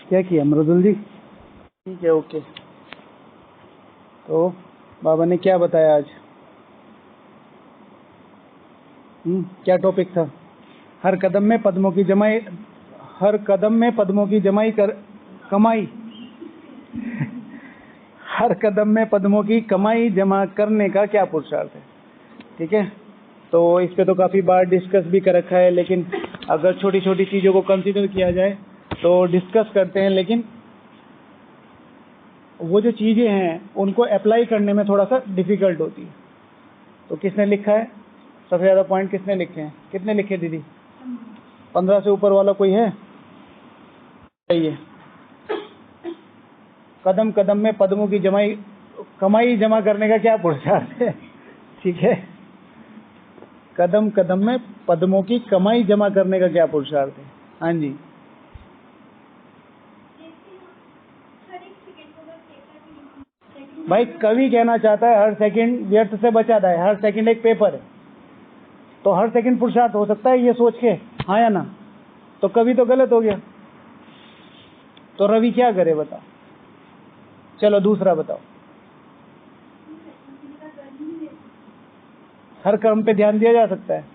क्या किया मृदुल जी? ठीक है, ओके। तो बाबा ने क्या बताया आज? क्या टॉपिक था? हर कदम में पद्मों की जमाई, हर कदम में पद्मों की जमाई कर कमाई हर कदम में पद्मों की कमाई जमा करने का क्या पुरुषार्थ है? ठीक है, तो इस पे तो काफ़ी बार डिस्कस भी कर रखा है, लेकिन अगर छोटी छोटी चीज़ों को कंसीडर किया जाए तो डिस्कस करते हैं, लेकिन वो जो चीज़ें हैं उनको अप्लाई करने में थोड़ा सा डिफ़िकल्ट होती है। तो किसने लिखा है? सबसे ज़्यादा पॉइंट किसने लिखे हैं? कितने लिखे दीदी? 15 से ऊपर वाला कोई है? चाहिए। कदम कदम में पद्मों की कमाई जमा करने का क्या पुरुषार्थ है? ठीक है, कदम कदम में पद्मों की कमाई जमा करने का क्या पुरुषार्थ है? हाँ जी, भाई कवि कहना चाहता है हर सेकंड व्यर्थ से बचाता है, हर सेकंड एक पेपर है, तो हर सेकंड पुरुषार्थ हो सकता है ये सोच के, हाँ या ना? तो कवि तो गलत हो गया, तो रवि क्या करे बताओ? चलो दूसरा बताओ। हर कर्म पे ध्यान दिया जा सकता है?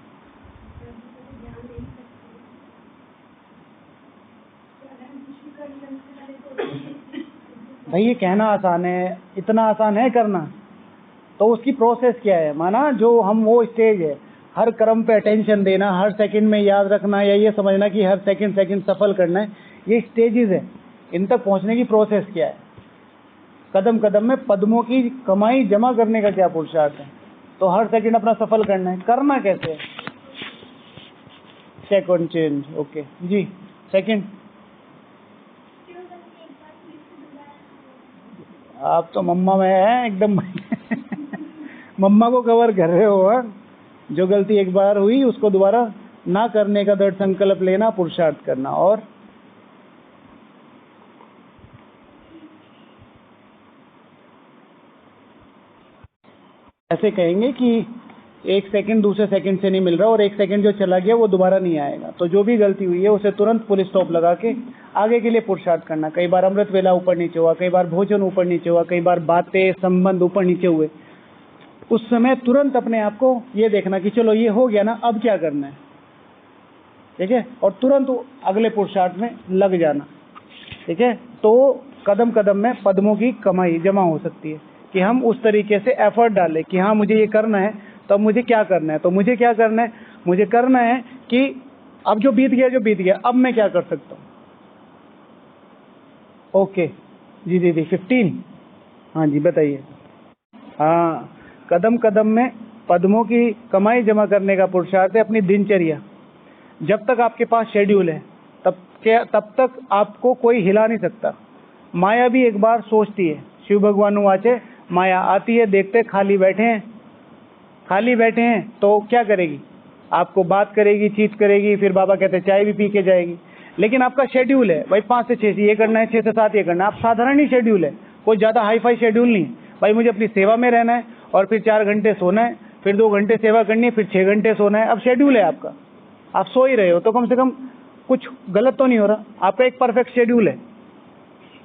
भाई ये कहना आसान है, इतना आसान है करना? तो उसकी प्रोसेस क्या है? माना जो हम वो स्टेज है, हर कर्म पे अटेंशन देना, हर सेकंड में याद रखना, या ये समझना कि हर सेकंड सेकंड सफल करना है, ये स्टेजेस है। इन तक पहुंचने की प्रोसेस क्या है? कदम कदम में पद्मों की कमाई जमा करने का क्या पुरुषार्थ है? तो हर सेकंड अपना सफल करना है, करना कैसे? सेकंड चेंज, ओके जी। सेकंड, आप तो मम्मा में है एकदम मम्मा को कवर कर रहे हो। हाँ? जो गलती एक बार हुई उसको दोबारा ना करने का दृढ़ संकल्प लेना, पुरुषार्थ करना। और ऐसे कहेंगे कि एक सेकंड दूसरे सेकंड से नहीं मिल रहा, और एक सेकंड जो चला गया वो दोबारा नहीं आएगा। तो जो भी गलती हुई है उसे तुरंत पुलिस स्टॉप लगा के आगे के लिए पुरुषार्थ करना। कई बार अमृत वेला ऊपर नीचे हुआ, कई बार भोजन ऊपर नीचे हुआ, कई बार बातें संबंध ऊपर नीचे हुए, उस समय तुरंत अपने आप को ये देखना कि चलो ये हो गया ना, अब क्या करना है, ठीक है, और तुरंत अगले पुरुषार्थ में लग जाना। ठीक है, तो कदम कदम में पद्मों की कमाई जमा हो सकती है कि हम उस तरीके से एफर्ट डालें कि हाँ मुझे ये करना है, तो अब मुझे क्या करना है? तो मुझे क्या करना है? मुझे करना है कि अब जो बीत गया, अब मैं क्या कर सकता हूँ? ओके जी दीदी, 15। हाँ जी बताइए। हाँ, कदम कदम में पद्मों की कमाई जमा करने का पुरुषार्थ है अपनी दिनचर्या। जब तक आपके पास शेड्यूल है तब तक आपको कोई हिला नहीं सकता। माया भी एक बार सोचती है, शिव भगवान वाचे माया आती है, देखते खाली बैठे हैं तो क्या करेगी? आपको बात करेगी, चीट करेगी, फिर बाबा कहते हैं चाय भी पी के जाएगी। लेकिन आपका शेड्यूल है भाई, 5 से 6 ये करना है, 6 से 7 ये करना है। आप साधारण ही शेड्यूल है, कोई ज़्यादा हाई फाई शेड्यूल नहीं भाई। मुझे अपनी सेवा में रहना है और फिर 4 घंटे सोना है, फिर 2 घंटे सेवा करनी है, फिर 6 घंटे सोना है। अब शेड्यूल है आपका, आप सो ही रहे हो तो कम से कम कुछ गलत तो नहीं हो रहा। आपका एक परफेक्ट शेड्यूल है,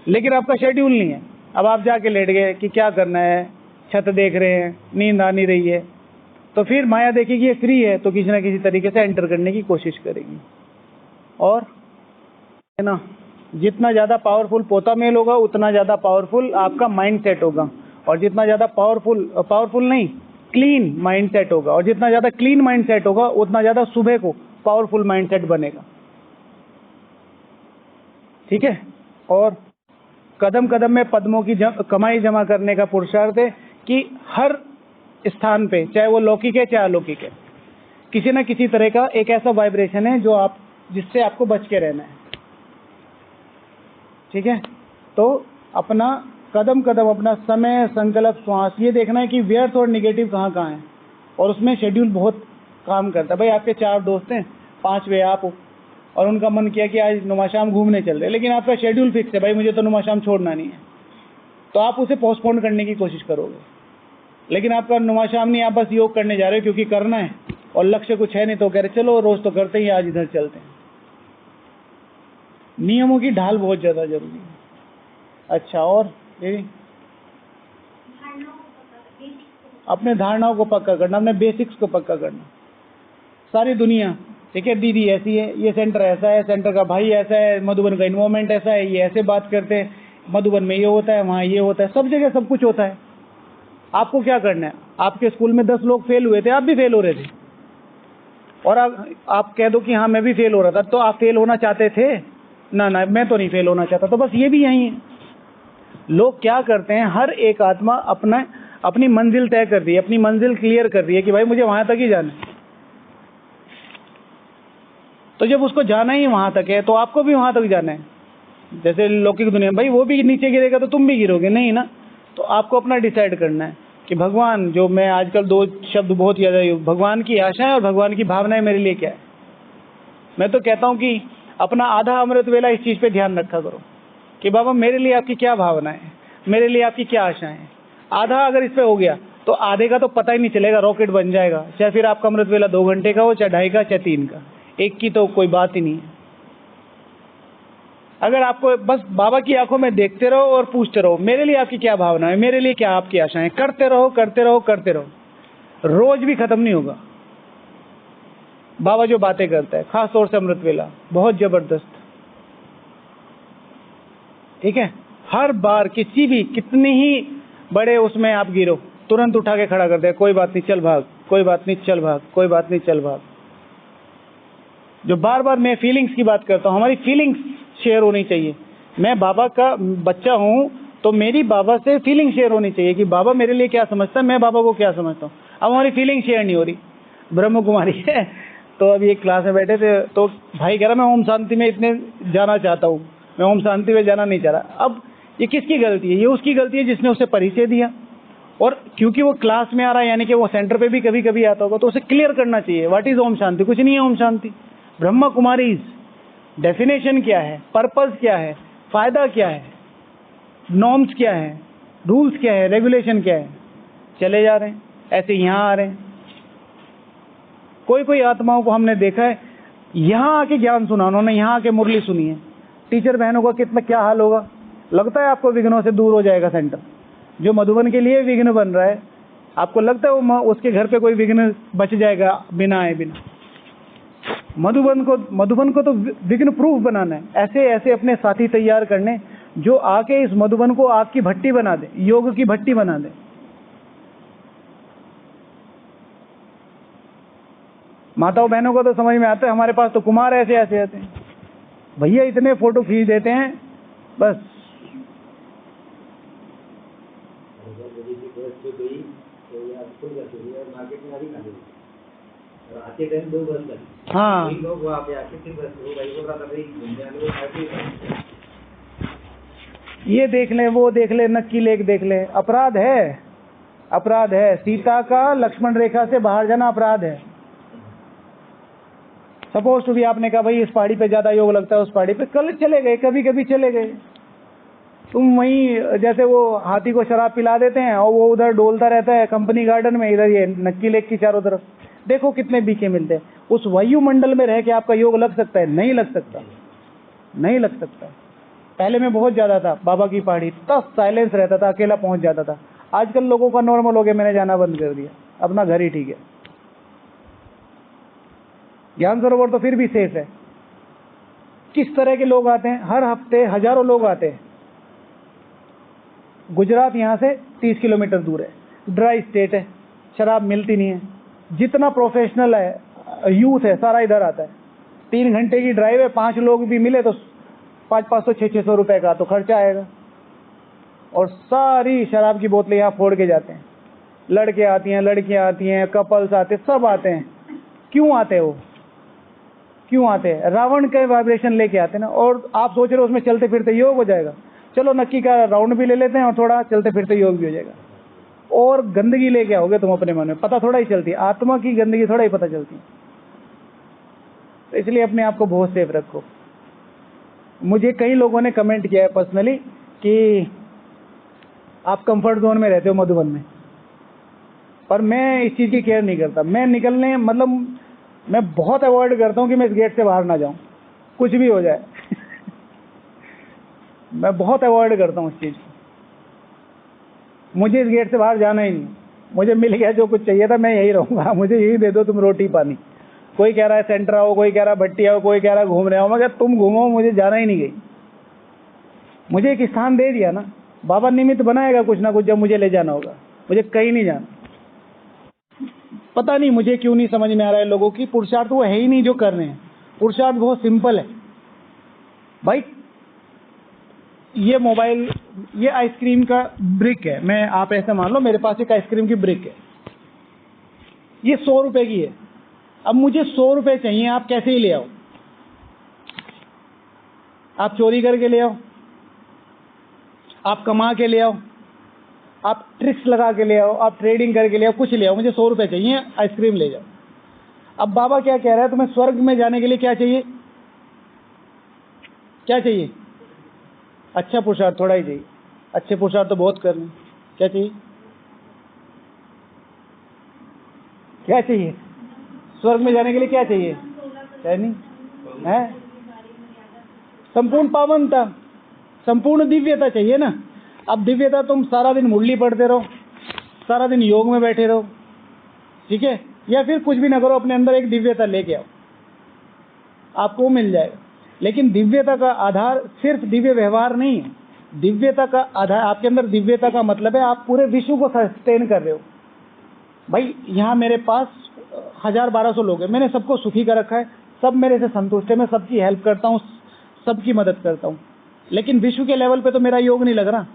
लेकिन आपका शेड्यूल नहीं है। अब आप जाके लेट गए कि क्या करना है, छत देख रहे हैं, नींद आ नहीं रही है, तो फिर माया देखेगी ये फ्री है तो किसी ना किसी तरीके से एंटर करने की कोशिश करेगी। और है ना, जितना ज़्यादा पावरफुल पोता मेल होगा उतना ज़्यादा पावरफुल आपका माइंड सेट होगा, और जितना ज़्यादा पावरफुल नहीं, क्लीन माइंड सेट होगा, और जितना ज़्यादा क्लीन माइंड सेट होगा उतना ज़्यादा सुबह को पावरफुल माइंड सेट बनेगा। ठीक है, और कदम कदम में पद्मों की कमाई जमा करने का पुरुषार्थ है कि हर स्थान पे, चाहे वो लौकिक है चाहे अलौकिक है, किसी न किसी तरह का एक ऐसा वाइब्रेशन है जो जिससे आपको बच के रहना है। ठीक है, तो अपना कदम कदम अपना समय, संकल्प, श्वास, ये देखना है कि व्यर्थ और निगेटिव कहाँ कहाँ है, और उसमें शेड्यूल बहुत काम करता है। भाई आपके 4 दोस्त हैं, 5वें आप हो, और उनका मन किया कि आज नुमाशाम घूमने चल रहे, लेकिन आपका शेड्यूल फिक्स है, भाई मुझे तो नुमाशाम छोड़ना नहीं है, तो आप उसे पोस्टपोन करने की कोशिश करोगे। लेकिन आपका नुमाशाम नहीं, आप बस योग करने जा रहे हो क्योंकि करना है और लक्ष्य कुछ है नहीं, तो कह रहे चलो रोज तो करते ही, आज इधर चलते हैं। नियमों की ढाल बहुत ज़्यादा जरूरी है। अच्छा, और ये अपने धारणाओं को पक्का करना, अपने बेसिक्स को पक्का करना। सारी दुनिया, ठीक है, दीदी ऐसी है, ये सेंटर ऐसा है, सेंटर का भाई ऐसा है, मधुबन का इन्वॉल्वमेंट ऐसा है, ये ऐसे बात करते हैं, मधुबन में ये होता है, वहाँ ये होता है, सब जगह सब कुछ होता है। आपको क्या करना है? आपके स्कूल में 10 लोग फेल हुए थे, आप भी फेल हो रहे थे, और आप कह दो कि हाँ मैं भी फेल हो रहा था, तो आप फेल होना चाहते थे ना? ना, मैं तो नहीं फेल होना चाहता। तो बस ये भी यही है। लोग क्या करते हैं, हर एक आत्मा अपनी मंजिल तय कर रही है, अपनी मंजिल क्लियर कर रही है कि भाई मुझे वहां तक ही जाना है। तो जब उसको जाना ही वहां तक है, तो आपको भी वहां तक जाना है। जैसे लौकिक दुनिया, भाई वो भी नीचे गिरेगा तो तुम भी गिरोगे, नहीं ना? तो आपको अपना डिसाइड करना है कि भगवान, जो मैं आजकल 2 शब्द बहुत ज़्यादा यूज, भगवान की आशाएं और भगवान की भावनाएं मेरे लिए क्या है। मैं तो कहता हूं कि अपना आधा अमृत वेला इस चीज़ पे ध्यान रखा करो कि बाबा मेरे लिए आपकी क्या भावना है, मेरे लिए आपकी क्या आशाएं हैं। आधा अगर इस पे हो गया तो आधे का तो पता ही नहीं चलेगा, रॉकेट बन जाएगा। चाहे फिर आपका अमृत वेला 2 घंटे का हो, चाहे 2.5 का, चाहे 3 का, एक की तो कोई बात ही नहीं है। अगर आपको बस बाबा की आंखों में देखते रहो और पूछते रहो मेरे लिए आपकी क्या भावना है, मेरे लिए क्या आपकी आशाएं, करते रहो करते रहो करते रहो, रोज भी खत्म नहीं होगा। बाबा जो बातें करता है, खास तौर से अमृत वेला, बहुत जबरदस्त, ठीक है। हर बार किसी भी, कितने ही बड़े उसमें आप गिरो, तुरंत उठा के खड़ा कर दे, कोई बात नहीं चल भाग, कोई बात नहीं चल भाग, कोई बात नहीं चल भाग। जो बार बार मैं फीलिंग्स की बात करता हूँ, हमारी फीलिंग्स शेयर होनी चाहिए। मैं बाबा का बच्चा हूँ तो मेरी बाबा से फीलिंग शेयर होनी चाहिए कि बाबा मेरे लिए क्या समझता है, मैं बाबा को क्या समझता हूँ। अब हमारी फीलिंग शेयर नहीं हो रही। ब्रह्म कुमारी है, तो अभी एक क्लास में बैठे थे, तो भाई कह रहा मैं ओम शांति में इतने जाना चाहता हूँ, मैं ओम शांति में जाना नहीं चाह रहा। अब ये किसकी गलती है? ये उसकी गलती है जिसने उसे परिचय दिया, और क्योंकि वो क्लास में आ रहा है, यानी कि वो सेंटर पे भी कभी कभी आता होगा, तो उसे क्लियर करना चाहिए व्हाट इज ओम शांति। कुछ नहीं है ओम शांति। ब्रह्मा कुमारीज डेफिनेशन क्या है, पर्पस क्या है, फायदा क्या है, नॉर्म्स क्या है, रूल्स क्या है, रेगुलेशन क्या है, चले जा रहे हैं ऐसे, यहाँ आ रहे हैं। कोई कोई आत्माओं को हमने देखा है यहाँ आके ज्ञान सुना, उन्होंने यहाँ आके मुरली सुनी है। टीचर बहनों का कितना क्या हाल होगा। लगता है आपको विघ्नों से दूर हो जाएगा सेंटर, जो मधुबन के लिए विघ्न बन रहा है, आपको लगता है वो उसके घर पे कोई विघ्न बच जाएगा बिना आए बिना? मधुबन को तो विघ्न प्रूफ बनाना है। ऐसे ऐसे अपने साथी तैयार करने जो आके इस मधुबन को आग की भट्टी बना दे, योग की भट्टी बना दे। माताओं बहनों को तो समझ में आता है, हमारे पास तो कुमार ऐसे ऐसे आते हैं, भैया इतने फोटो खींच देते हैं बस। हाँ, ये देख लें, वो देख लें, नक्की लेक देख लें, अपराध है, अपराध है। सीता का लक्ष्मण रेखा से बाहर जाना अपराध है। सपोज टू भी आपने कहा भाई इस पहाड़ी पे ज्यादा योग लगता है, उस पहाड़ी पे कल चले गए, कभी कभी चले गए। तुम वहीं जैसे वो हाथी को शराब पिला देते हैं और वो उधर डोलता रहता है कंपनी गार्डन में, इधर ये नक्की लेक की चारों तरफ, देखो कितने बीके मिलते हैं। उस वायुमंडल में रह के आपका योग लग सकता है? नहीं लग सकता, नहीं लग सकता। पहले में बहुत ज्यादा था, बाबा की पहाड़ी तब साइलेंस रहता था, अकेला पहुंच जाता था। आजकल लोगों का नॉर्मल हो गया, मैंने जाना बंद कर दिया, अपना घर ही ठीक है। ज्ञान सरोवर तो फिर भी सेफ है। किस तरह के लोग आते हैं? हर हफ्ते हजारों लोग आते हैं। गुजरात यहाँ से 30 किलोमीटर दूर है, ड्राई स्टेट है, शराब मिलती नहीं है। जितना प्रोफेशनल है, यूथ है, सारा इधर आता है। 3 घंटे की ड्राइव है, 5 लोग भी मिले तो 500 600 रुपए का तो खर्चा आएगा, और सारी शराब की बोतलें यहाँ फोड़ के जाते हैं। लड़के आती हैं, लड़कियां आती हैं, कपल्स आते हैं, सब आते हैं। क्यों आते हैं वो? क्यों आते हैं? रावण के वाइब्रेशन लेके आते हैं ना। और आप सोच रहे हो उसमें चलते फिरते योग हो जाएगा? चलो नक्की का राउंड भी ले लेते हैं और थोड़ा चलते फिरते योग भी हो जाएगा। और गंदगी लेके आओगे तुम अपने मन में, पता थोड़ा ही चलती है, आत्मा की गंदगी थोड़ा ही पता चलती है। तो इसलिए अपने आप को बहुत सेफ रखो। मुझे कई लोगों ने कमेंट किया है पर्सनली कि आप कंफर्ट जोन में रहते हो मधुबन में, पर मैं इस चीज़ की केयर नहीं करता। मैं निकलने मतलब मैं बहुत अवॉइड करता हूँ कि मैं इस गेट से बाहर ना जाऊँ, कुछ भी हो जाए। मैं बहुत अवॉइड करता हूँ इस चीज़ को। मुझे इस गेट से बाहर जाना ही नहीं, मुझे मिल गया जो कुछ चाहिए था, मैं यही रहूँगा, मुझे यही दे दो तुम रोटी पानी। कोई कह रहा है सेंटर आओ, कोई कह रहा है भट्टी आओ, कोई कह रहा है घूम रहे हो, मैं तुम घूमो, मुझे जाना ही नहीं गई। मुझे एक स्थान दे दिया ना, बाबा निमित्त बनाएगा कुछ ना कुछ जब मुझे ले जाना होगा, मुझे कहीं नहीं जाना। पता नहीं मुझे क्यों नहीं समझ में आ रहा है लोगों की, पुरुषार्थ वो है ही नहीं जो कर रहे हैं। पुरुषार्थ बहुत सिंपल है भाई। ये मोबाइल, ये आइसक्रीम का ब्रिक है, मैं आप ऐसे मान लो मेरे पास एक आइसक्रीम की ब्रिक है, ये 100 रुपए की है। अब मुझे 100 रुपए चाहिए, आप कैसे ही ले आओ, आप चोरी करके ले आओ, आप कमा के ले आओ, आप ट्रिक्स लगा के ले आओ, आप ट्रेडिंग करके ले आओ, कुछ ले आओ, मुझे 100 रुपए चाहिए, आइसक्रीम ले जाओ। अब बाबा क्या कह रहा है, तुम्हें स्वर्ग में जाने के लिए क्या चाहिए? क्या चाहिए? अच्छा पुरुषार्थ थोड़ा ही चाहिए, अच्छे पुरुषार्थ तो बहुत करने। क्या चाहिए? क्या चाहिए? स्वर्ग में जाने के लिए क्या चाहिए? नहीं है, संपूर्ण पावनता, संपूर्ण दिव्यता चाहिए ना। अब दिव्यता तुम सारा दिन मुरली पढ़ते रहो, सारा दिन योग में बैठे रहो, ठीक है, या फिर कुछ भी ना करो, अपने अंदर एक दिव्यता लेके आओ, आपको मिल जाएगा। लेकिन दिव्यता का आधार सिर्फ दिव्य व्यवहार नहीं है। दिव्यता का आधार, आपके अंदर दिव्यता का मतलब है आप पूरे विश्व को सस्टेन कर रहे हो। भाई यहाँ मेरे पास 1000-1200 लोग हैं, मैंने सबको सुखी कर रखा है, सब मेरे से संतुष्ट है, मैं सबकी हेल्प करता हूँ, सबकी मदद करता हूँ, लेकिन विश्व के लेवल पे तो मेरा योग नहीं लग रहा,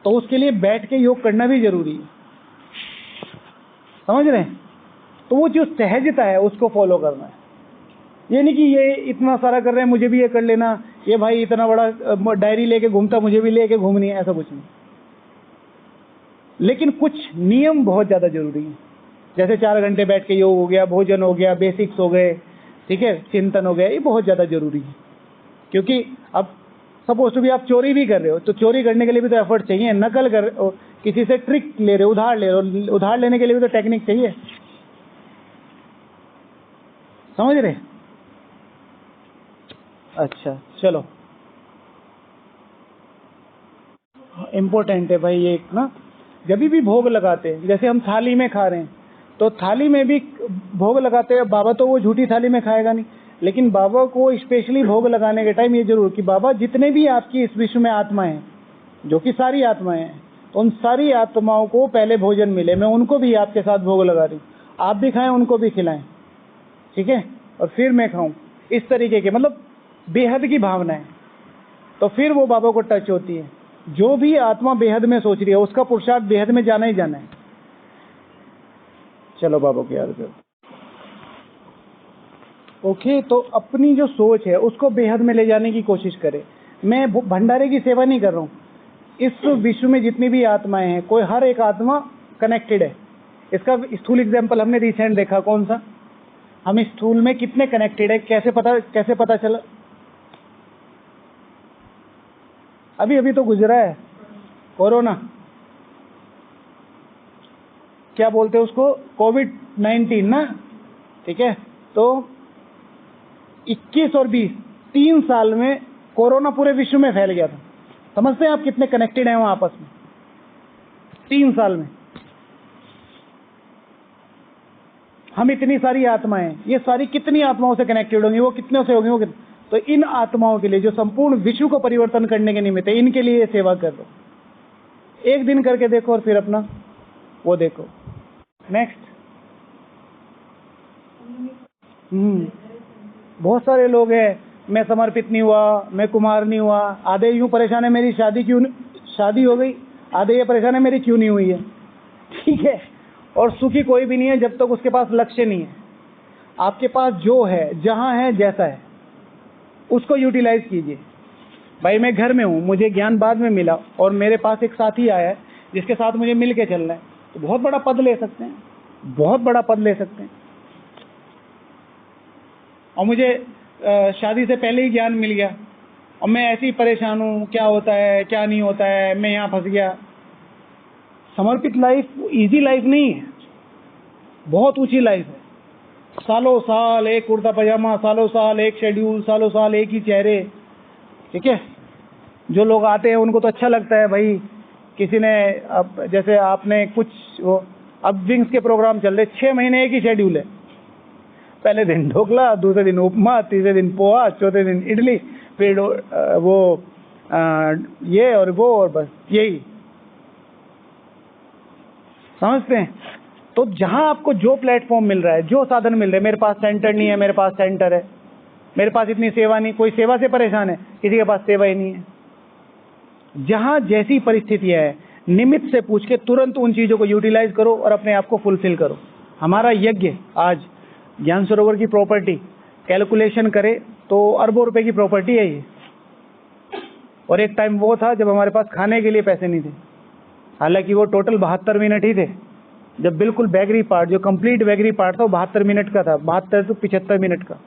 तो उसके लिए बैठ के योग करना भी जरूरी है, समझ रहे हैं? तो वो जो सहजता है उसको फॉलो करना है। ये नहीं कि ये इतना सारा कर रहे हैं मुझे भी ये कर लेना, ये भाई इतना बड़ा डायरी लेके घूमता मुझे भी लेके घूमनी है, ऐसा कुछ नहीं। लेकिन कुछ नियम बहुत ज़्यादा जरूरी है, जैसे 4 घंटे बैठ के योग हो गया, भोजन हो गया, बेसिक्स हो गए, ठीक है, चिंतन हो गया, ये बहुत ज़्यादा जरूरी है। क्योंकि अब सपोज टू भी आप चोरी भी कर रहे हो, तो चोरी करने के लिए भी तो एफर्ट चाहिए। नकल कर रहे हो, किसी से ट्रिक ले रहे हो, उधार ले रहे हो, उधार लेने के लिए भी तो टेक्निक चाहिए, समझ रहे? अच्छा चलो, इम्पोर्टेंट है भाई ये ना। जब भी भोग लगाते हैं, जैसे हम थाली में खा रहे हैं, तो थाली में भी भोग लगाते हैं। बाबा तो वो झूठी थाली में खाएगा नहीं, लेकिन बाबा को स्पेशली भोग लगाने के टाइम ये जरूर कि बाबा जितने भी आपकी इस विश्व में आत्माएं हैं, जो कि सारी आत्माएं हैं, उन सारी आत्माओं को पहले भोजन मिले, मैं उनको भी आपके साथ भोग लगा रही हूँ, आप भी खाएं, उनको भी खिलाएं, ठीक है, और फिर मैं खाऊं। इस तरीके के मतलब बेहद की भावना है, तो फिर वो बाबा को टच होती है। जो भी आत्मा बेहद में सोच रही है उसका पुरुषार्थ बेहद में जाना ही जाना है। चलो बाबा को याद करो। ओके, तो अपनी जो सोच है उसको बेहद में ले जाने की कोशिश करें। मैं भंडारे की सेवा नहीं कर रहा हूँ, इस विश्व में जितनी भी आत्माएं हैं, कोई हर एक आत्मा कनेक्टेड है। इसका स्थूल एग्जाम्पल हमने रिसेंट देखा, कौन सा? हम इस स्थूल में कितने कनेक्टेड है, कैसे पता चला? अभी अभी तो गुजरा है कोरोना, क्या बोलते हैं उसको, कोविड-19 ना, ठीक है। तो 21 और 20, 3 साल में कोरोना पूरे विश्व में फैल गया था। समझते हैं आप कितने कनेक्टेड हैं वहां आपस में 3 साल में? हम इतनी सारी आत्माएं, ये सारी कितनी आत्माओं से कनेक्टेड होंगी, वो कितने से होंगी, वो कितने? तो इन आत्माओं के लिए जो संपूर्ण विश्व को परिवर्तन करने के निमित्त है, इनके लिए ये सेवा कर दो। एक दिन करके देखो और फिर अपना वो देखो। नेक्स्ट। बहुत सारे लोग हैं, मैं समर्पित नहीं हुआ, मैं कुमार नहीं हुआ, आधे यूं परेशान है मेरी शादी हो गई, आधे ये परेशान है मेरी क्यों नहीं हुई है, ठीक है। और सुखी कोई भी नहीं है जब तक उसके पास लक्ष्य नहीं है। आपके पास जो है, जहां है, जैसा है, उसको यूटिलाइज कीजिए। भाई मैं घर में हूँ, मुझे ज्ञान बाद में मिला और मेरे पास एक साथी आया है जिसके साथ मुझे मिल के चलना है, तो बहुत बड़ा पद ले सकते हैं, बहुत बड़ा पद ले सकते हैं। और मुझे शादी से पहले ही ज्ञान मिल गया और मैं ऐसे ही परेशान हूँ, क्या होता है क्या नहीं होता है, मैं यहाँ फंस गया। समर्पित लाइफ इजी लाइफ नहीं है, बहुत ऊंची लाइफ है। सालों साल एक कुर्ता पजामा, सालों साल एक शेड्यूल, सालों साल एक ही चेहरे, ठीक है। जो लोग आते हैं उनको तो अच्छा लगता है भाई, किसी ने अब जैसे आपने कुछ वो अब विंग्स के प्रोग्राम चल रहे, 6 महीने एक ही शेड्यूल है। पहले दिन ढोकला, दूसरे दिन उपमा, तीसरे दिन पोहा, चौथे दिन इडली, फिर वो ये और वो, और बस यही समझते हैं। तो जहां आपको जो प्लेटफॉर्म मिल रहा है, जो साधन मिल रहे हैं, मेरे पास सेंटर नहीं है, मेरे पास सेंटर है, मेरे पास इतनी सेवा नहीं, कोई सेवा से परेशान है, किसी के पास सेवा ही नहीं है। जहां जैसी परिस्थितियां है, निमित्त से पूछ के तुरंत उन चीजों को यूटिलाइज करो और अपने आप को फुलफिल करो। हमारा यज्ञ आज ज्ञान सरोवर की प्रॉपर्टी कैलकुलेशन करे तो अरबों रुपए की प्रॉपर्टी है ये। और एक टाइम वो था जब हमारे पास खाने के लिए पैसे नहीं थे, हालांकि वो टोटल 72 मिनट ही थे। जब बिल्कुल बैगरी पार्ट, जो कंप्लीट बैगरी पार्ट था, वो 72 मिनट का था, 72 से 75 मिनट का।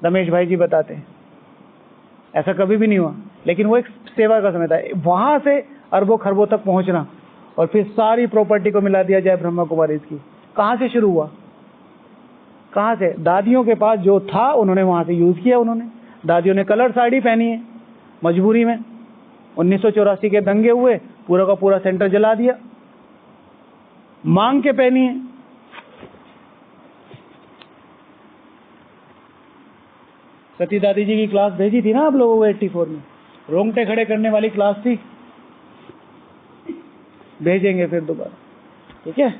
रमेश भाई जी बताते हैं ऐसा कभी भी नहीं हुआ, लेकिन वो एक सेवा का समय था। वहां से अरबों खरबों तक पहुंचना और फिर सारी प्रॉपर्टी को मिला दिया जाए ब्रह्मा कुमारी की। कहां से शुरू हुआ? कहां से? दादियों के पास जो था उन्होंने वहां से यूज किया। उन्होंने, दादियों ने कलर साड़ी पहनी है मजबूरी में, 1984 के दंगे हुए, पूरा का पूरा सेंटर जला दिया, मांग के पहनी है। सती दादी जी की क्लास भेजी थी ना आप लोगों को 84 में, रोंगटे खड़े करने वाली क्लास थी, भेजेंगे फिर दोबारा, ठीक है।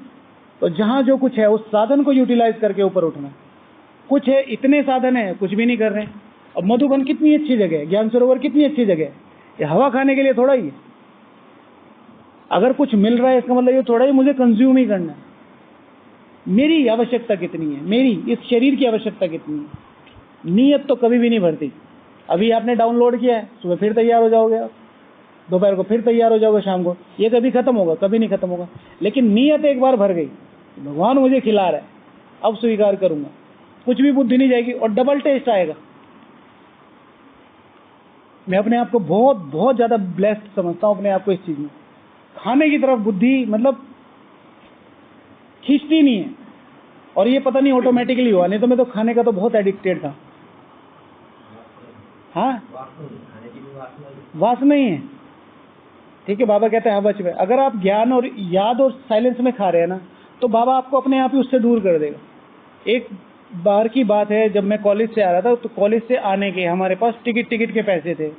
तो जहां जो कुछ है उस साधन को यूटिलाइज करके ऊपर उठना। कुछ है, इतने साधन है, कुछ भी नहीं कर रहे हैं। अब मधुबन कितनी अच्छी जगह है, ज्ञान सरोवर कितनी अच्छी जगह है, ये हवा खाने के लिए थोड़ा ही है। अगर कुछ मिल रहा है इसका मतलब ये थोड़ा ही मुझे कंज्यूम ही करना है। मेरी आवश्यकता कितनी है, मेरी इस शरीर की आवश्यकता कितनी है। नीयत तो कभी भी नहीं भरती। अभी आपने डाउनलोड किया है, सुबह फिर तैयार हो जाओगे आप, दोपहर को फिर तैयार हो जाओगे, शाम को। ये कभी खत्म होगा? कभी नहीं खत्म होगा। लेकिन नीयत एक बार भर गई, भगवान मुझे खिला रहा है, अब स्वीकार करूंगा, कुछ भी बुद्धि नहीं जाएगी और डबल टेस्ट आएगा। मैं अपने आप को बहुत बहुत ज्यादा ब्लेस्ड समझता हूं, अपने आप को इस चीज में। खाने की तरफ बुद्धि मतलब खींचती नहीं है, और ये पता नहीं ऑटोमेटिकली हुआ, नहीं तो मैं तो खाने का तो बहुत एडिक्टेड था। हाँ, वासना ही है, ठीक है। बाबा कहते हैं हवच में, अगर आप ज्ञान और याद और साइलेंस में खा रहे हैं ना, तो बाबा आपको अपने आप ही उससे दूर कर देगा। एक बार की बात है, जब मैं कॉलेज से आ रहा था, तो कॉलेज से आने के हमारे पास टिकट के पैसे थे।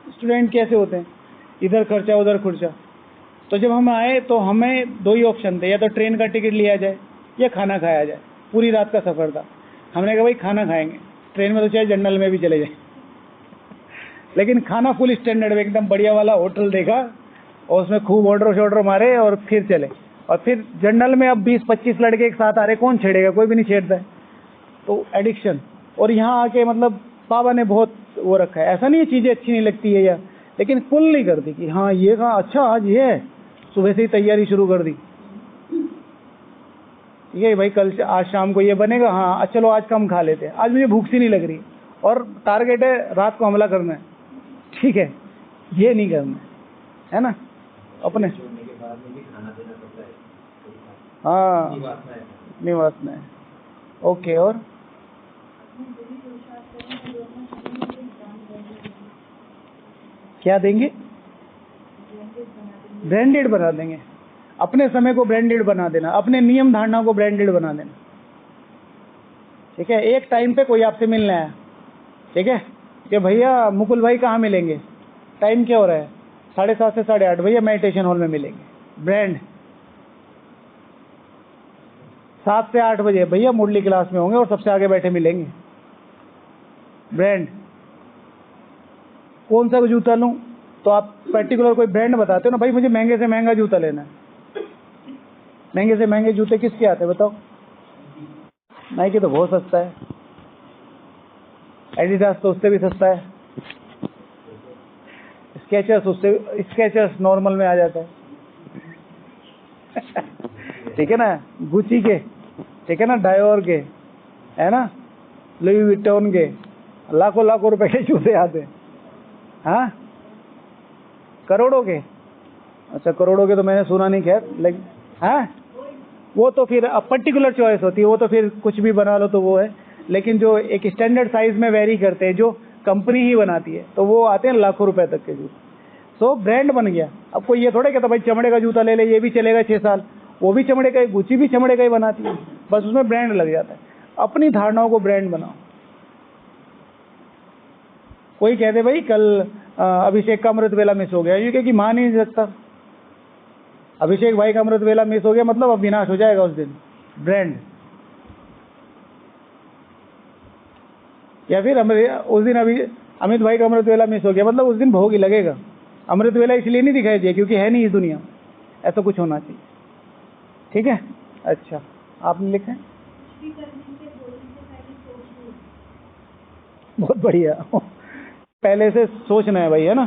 स्टूडेंट कैसे होते हैं, इधर खर्चा उधर खर्चा। तो जब हम आए तो हमें 2 ही ऑप्शन थे, या तो ट्रेन का टिकट लिया जाए या खाना खाया जाए। पूरी रात का सफर था, हमने कहा भाई खाना खाएंगे, ट्रेन में तो चाहे जनरल में भी चले जाए। लेकिन खाना फुल स्टैंडर्ड में एकदम बढ़िया वाला होटल देखा और उसमें खूब ऑर्डर शॉर्डर मारे और फिर चले। और फिर जनरल में अब 20-25 लड़के एक साथ आ रहे, कौन छेड़ेगा? कोई भी नहीं छेड़ता है। तो एडिक्शन। और यहाँ आके मतलब बाबा ने बहुत वो रखा है। ऐसा नहीं चीजें अच्छी नहीं लगती है या, लेकिन पुल नहीं करती कि हाँ ये कहा अच्छा आज ये है, सुबह से ही तैयारी शुरू कर दी। ये भाई कल आज शाम को ये बनेगा, हाँ चलो आज कम खा लेते हैं, आज मुझे भूख सी नहीं लग रही, और टारगेट है रात को हमला करना है, ठीक है, ये नहीं करना है ना अपने। हाँ निवासना है, ओके। और क्या देंगे? ब्रांडेड बना देंगे। अपने समय को ब्रांडेड बना देना, अपने नियम धारणा को ब्रांडेड बना देना, ठीक है। एक टाइम पे कोई आपसे मिलने आया, ठीक है, कि भैया मुकुल भाई कहाँ मिलेंगे, टाइम क्या हो रहा है, 7:30 से 8:30, भैया मेडिटेशन हॉल में मिलेंगे। ब्रांड 7 से 8 बजे भैया मुरली क्लास में होंगे और सबसे आगे बैठे मिलेंगे। ब्रांड। कौन सा जूता लूं, तो आप पर्टिकुलर कोई ब्रांड बताते हो ना, भाई मुझे महंगे से महंगा जूता लेना है। महंगे से महंगे जूते किसके आते हैं बताओ? नाइकी तो बहुत सस्ता है, एडिडास तो उससे भी सस्ता है, स्केचर्स नॉर्मल में आ जाता है, ठीक है ना, गुची के, ठीक है ना, डायोर के, है ना, लुई विटॉन के, लाखों लाखों रुपए के जूते आते हैं। हाँ, करोड़ों के, अच्छा करोड़ों के तो मैंने सुना नहीं, खैर, लेकिन हाँ वो तो फिर अब पर्टिकुलर चॉइस होती है, वो तो फिर कुछ भी बना लो तो वो है। लेकिन जो एक स्टैंडर्ड साइज में वेरी करते हैं, जो कंपनी ही बनाती है, तो वो आते हैं लाखों रुपए तक के जूते। सो ब्रांड बन गया। अब कोई ये थोड़े कहता भाई चमड़े का जूता ले ले, ये भी चलेगा 6 साल, वो भी चमड़े का ही, गुची भी चमड़े का ही बनाती है, बस उसमें ब्रांड लग जाता है। अपनी धारणाओं को ब्रांड बनाओ। कोई कह दे भाई कल अभिषेक का अमृत वेला मिस हो गया, ये कह कि मान ही नहीं सकता, अभिषेक भाई का अमृत वेला मिस हो गया मतलब अब विनाश हो जाएगा उस दिन। ब्रांड। या फिर उस दिन अभी अमित भाई का अमृत वेला मिस हो गया मतलब उस दिन भोग ही लगेगा। अमृत वेला इसलिए नहीं दिखाई दिया क्योंकि है नहीं इस दुनिया, ऐसा कुछ होना चाहिए। ठीक है, अच्छा आपने लिखा है, बहुत बढ़िया। पहले से सोचना है भाई, है ना,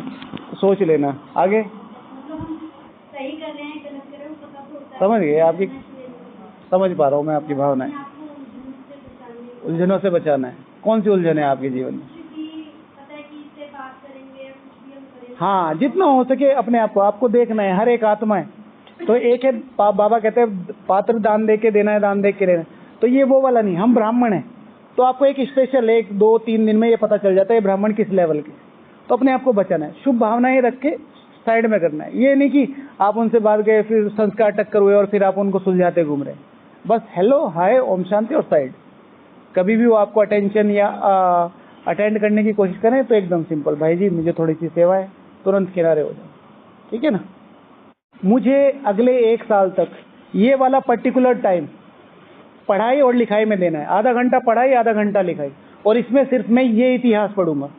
सोच लेना आगे। सही कर रहे हैं गलत कर रहे हैं पता तो होता है। समझ गए आपकी, समझ पा रहा हूँ मैं आपकी भावनाएं। उलझनों से बचाना है। कौन सी उलझन है आपके जीवन में? पता है कि इससे बात करेंगे कुछ भी हम करेंगे। हाँ, जितना हो सके अपने आप को, आपको देखना है, हर एक आत्मा है। तो एक है बाबा कहते हैं पात्र दान दे के देना है, दान दे के लेना है, तो ये वो वाला नहीं, हम ब्राह्मण हैं। तो आपको एक स्पेशल 1, 2, 3 दिन में ये पता चल जाता है ब्राह्मण किस लेवल के। तो अपने आप को बचाना है, शुभ भावनाएं रख के साइड में करना है। ये नहीं कि आप उनसे बात गए फिर संस्कार टक्कर हुए और फिर आप उनको सुलझाते घूम रहे। बस हेलो, हाय, ओम शांति और साइड। कभी भी वो आपको अटेंशन या अटेंड करने की कोशिश करें तो एकदम सिंपल, भाई जी मुझे थोड़ी सी सेवा है, तुरंत किनारे हो जाओ। ठीक है ना। मुझे अगले 1 साल तक ये वाला पर्टिकुलर टाइम पढ़ाई और लिखाई में देना है। आधा घंटा पढ़ाई, आधा घंटा लिखाई, और इसमें सिर्फ मैं ये इतिहास पढ़ूंगा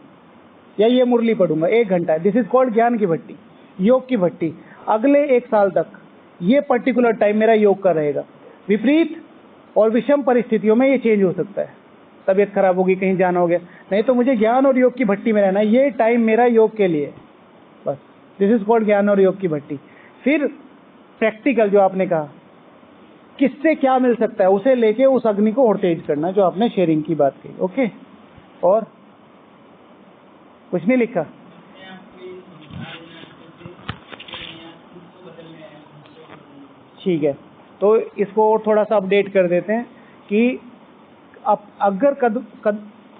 या ये मुरली पढ़ूंगा 1 घंटा। दिस इज कॉल्ड ज्ञान की भट्टी, योग की भट्टी। अगले 1 साल तक ये पर्टिकुलर टाइम मेरा योग का रहेगा। विपरीत और विषम परिस्थितियों में ये चेंज हो सकता है, तबीयत खराब होगी, कहीं जाना हो गया, नहीं तो मुझे ज्ञान और योग की भट्टी में रहना है। ये टाइम मेरा योग के लिए, बस। दिस इज कॉल्ड ज्ञान और योग की भट्टी। फिर प्रैक्टिकल, जो आपने कहा किससे क्या मिल सकता है उसे लेके उस अग्नि को और तेज करना, जो आपने शेयरिंग की बात कही। ओके, और कुछ नहीं लिखा? ठीक है, तो इसको और थोड़ा सा अपडेट कर देते हैं कि अब अगर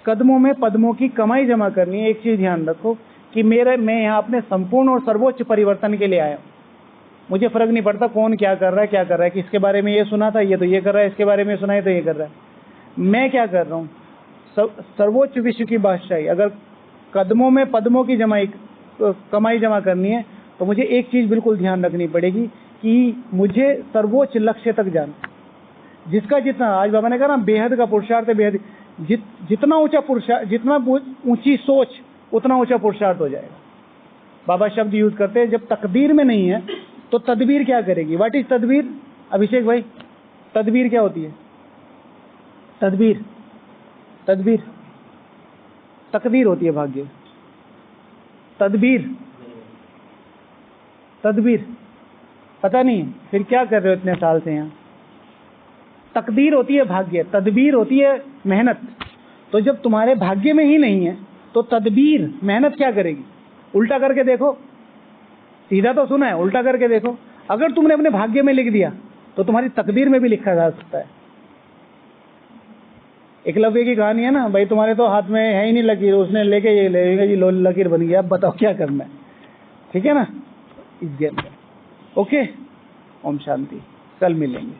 कदमों में पद्मों की कमाई जमा करनी है, एक चीज ध्यान रखो कि मैं यहाँ अपने संपूर्ण और सर्वोच्च परिवर्तन के लिए आया हूँ। मुझे फर्क नहीं पड़ता कौन क्या कर रहा है, किसके बारे में ये सुना था ये तो ये कर रहा है, इसके बारे में सुना है तो ये कर रहा है। मैं क्या कर रहा हूँ, सर्वोच्च विश्व की बादशाही। अगर कदमों में पद्मों की कमाई जमा करनी है तो मुझे एक चीज बिल्कुल ध्यान रखनी पड़ेगी कि मुझे सर्वोच्च लक्ष्य तक जाना। जिसका जितना, आज बाबा ने कहा ना, बेहद का पुरुषार्थ है, बेहद। जितना ऊंचा पुरुषार्थ, जितना ऊंची सोच उतना ऊंचा पुरुषार्थ हो जाएगा। बाबा शब्द यूज करते हैं, जब तकदीर में नहीं है तो तदबीर क्या करेगी। व्हाट इज तदबीर अभिषेक भाई? तदबीर क्या होती है? तदबीर तकदीर होती है, भाग्य। तदबीर पता नहीं, फिर क्या कर रहे हो इतने साल से यहाँ? तकदीर होती है भाग्य, तदबीर होती है मेहनत। तो जब तुम्हारे भाग्य में ही नहीं है तो तदबीर, मेहनत क्या करेगी? उल्टा करके देखो, सीधा तो सुना है, उल्टा करके देखो। अगर तुमने अपने भाग्य में लिख दिया तो तुम्हारी तकदीर में भी लिखा जा सकता है। एकलव्य की कहानी है ना, भाई तुम्हारे तो हाथ में है ही नहीं लकीर, उसने लेके ये लेगा जी, लकीर बन गया, अब बताओ क्या करना है। ठीक है ना, इस गेम में। ओके, ओम शांति, कल मिलेंगे।